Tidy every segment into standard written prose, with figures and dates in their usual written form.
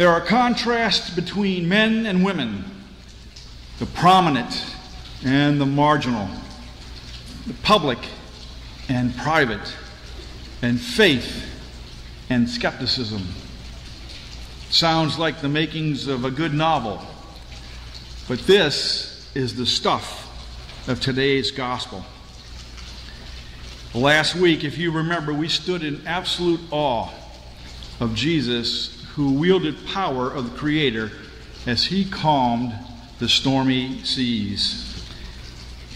There are contrasts between men and women, the prominent and the marginal, the public and private, and faith and skepticism. Sounds like the makings of a good novel, but this is the stuff of today's gospel. Last week, if you remember, we stood in absolute awe of Jesus, who wielded power of the Creator as he calmed the stormy seas.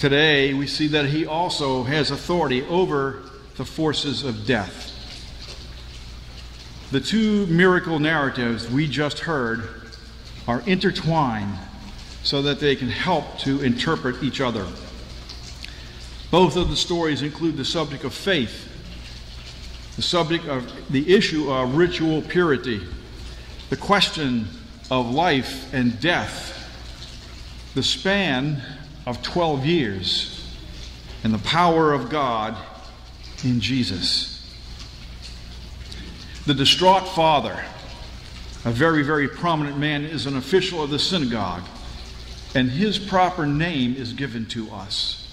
Today, we see that he also has authority over the forces of death. The two miracle narratives we just heard are intertwined so that they can help to interpret each other. Both of the stories include the subject of faith, the subject of the issue of ritual purity, the question of life and death, the span of 12 years, and the power of God in Jesus. The distraught father, a very, very prominent man, is an official of the synagogue, and his proper name is given to us.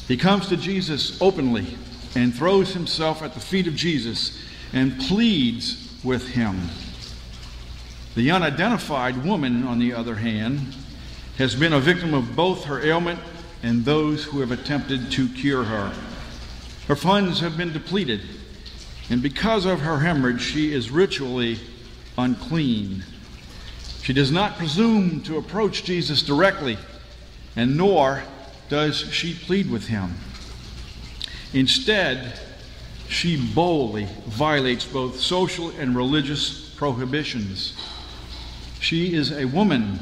He comes to Jesus openly and throws himself at the feet of Jesus and pleads with him. The unidentified woman, on the other hand, has been a victim of both her ailment and those who have attempted to cure her. Her funds have been depleted, and because of her hemorrhage, she is ritually unclean. She does not presume to approach Jesus directly, and nor does she plead with him. Instead, she boldly violates both social and religious prohibitions. She is a woman,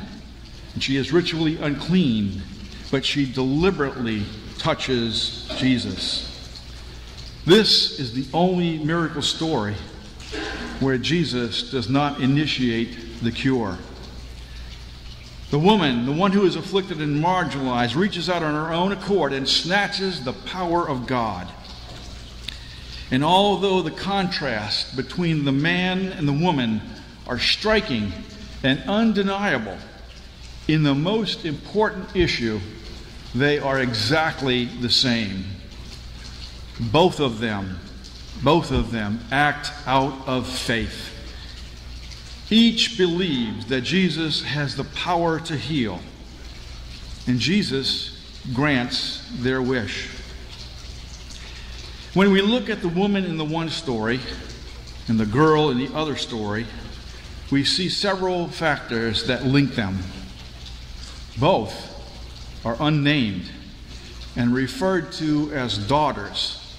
and she is ritually unclean, but she deliberately touches Jesus. This is the only miracle story where Jesus does not initiate the cure. The woman, the one who is afflicted and marginalized, reaches out on her own accord and snatches the power of God. And although the contrast between the man and the woman are striking and undeniable, in the most important issue, they are exactly the same. Both of them act out of faith. Each believes that Jesus has the power to heal, and Jesus grants their wish. When we look at the woman in the one story and the girl in the other story, we see several factors that link them. Both are unnamed and referred to as daughters,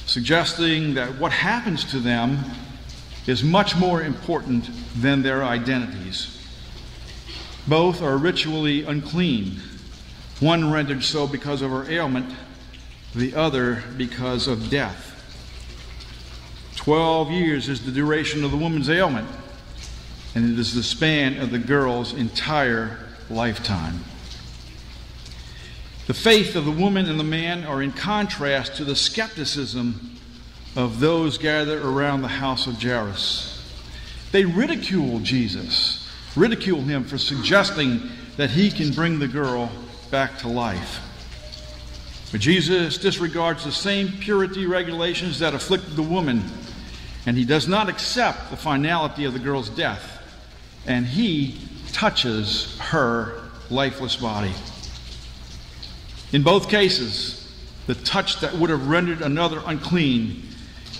suggesting that what happens to them is much more important than their identities. Both are ritually unclean, one rendered so because of her ailment, the other because of death. 12 years is the duration of the woman's ailment, and it is the span of the girl's entire lifetime. The faith of the woman and the man are in contrast to the skepticism of those gathered around the house of Jairus. They ridicule Jesus, ridicule him for suggesting that he can bring the girl back to life. But Jesus disregards the same purity regulations that afflicted the woman, and he does not accept the finality of the girl's death, and he touches her lifeless body. In both cases, the touch that would have rendered another unclean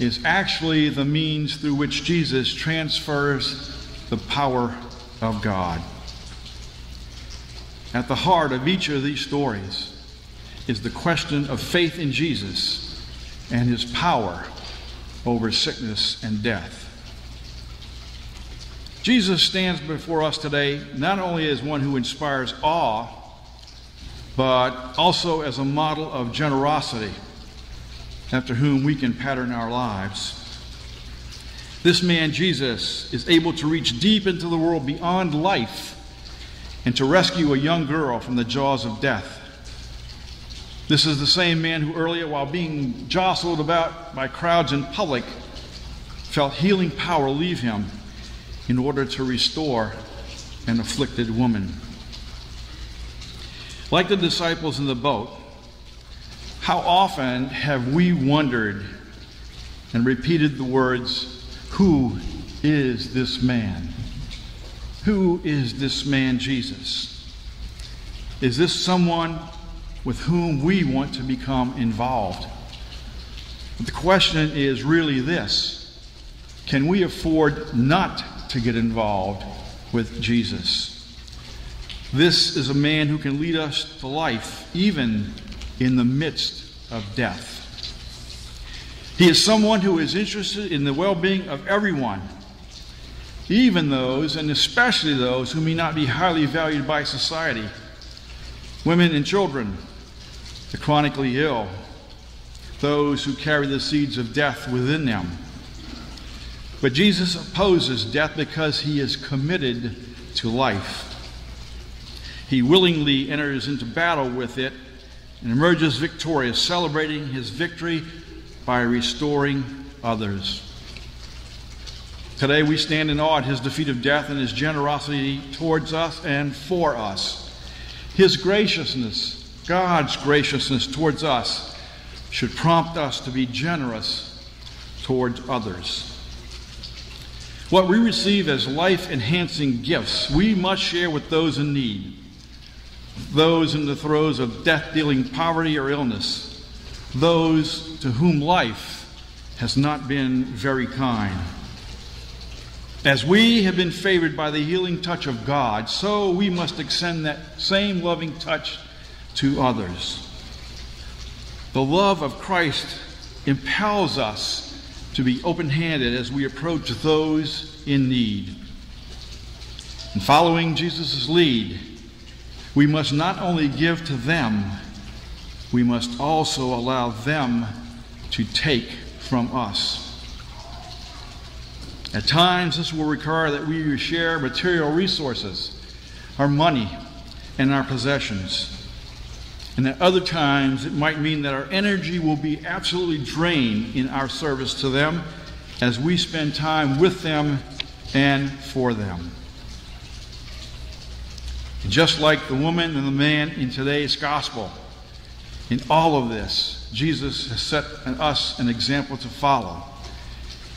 is actually the means through which Jesus transfers the power of God. At the heart of each of these stories is the question of faith in Jesus and his power over sickness and death. Jesus stands before us today not only as one who inspires awe, but also as a model of generosity after whom we can pattern our lives. This man, Jesus, is able to reach deep into the world beyond life and to rescue a young girl from the jaws of death. This is the same man who earlier, while being jostled about by crowds in public, felt healing power leave him in order to restore an afflicted woman. Like the disciples in the boat, how often have we wondered and repeated the words, "Who is this man? Who is this man Jesus? Is this someone with whom we want to become involved?" But the question is really this: can we afford not to get involved with Jesus? This is a man who can lead us to life even in the midst of death. He is someone who is interested in the well-being of everyone, even those, and especially those, who may not be highly valued by society. Women and children, the chronically ill, those who carry the seeds of death within them. But Jesus opposes death because he is committed to life. He willingly enters into battle with it and emerges victorious, celebrating his victory by restoring others. Today we stand in awe at his defeat of death and his generosity towards us and for us. His graciousness, God's graciousness towards us, should prompt us to be generous towards others. What we receive as life-enhancing gifts, we must share with those in need, those in the throes of death-dealing poverty or illness, those to whom life has not been very kind. As we have been favored by the healing touch of God, so we must extend that same loving touch to others. The love of Christ impels us to be open-handed as we approach those in need. In following Jesus' lead, we must not only give to them, we must also allow them to take from us. At times, this will require that we share material resources, our money, and our possessions. And at other times, it might mean that our energy will be absolutely drained in our service to them as we spend time with them and for them. And just like the woman and the man in today's gospel, in all of this, Jesus has set us an example to follow.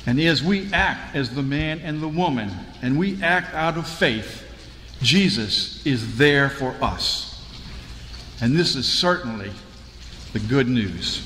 And as we act as the man and the woman, and we act out of faith, Jesus is there for us. And this is certainly the good news.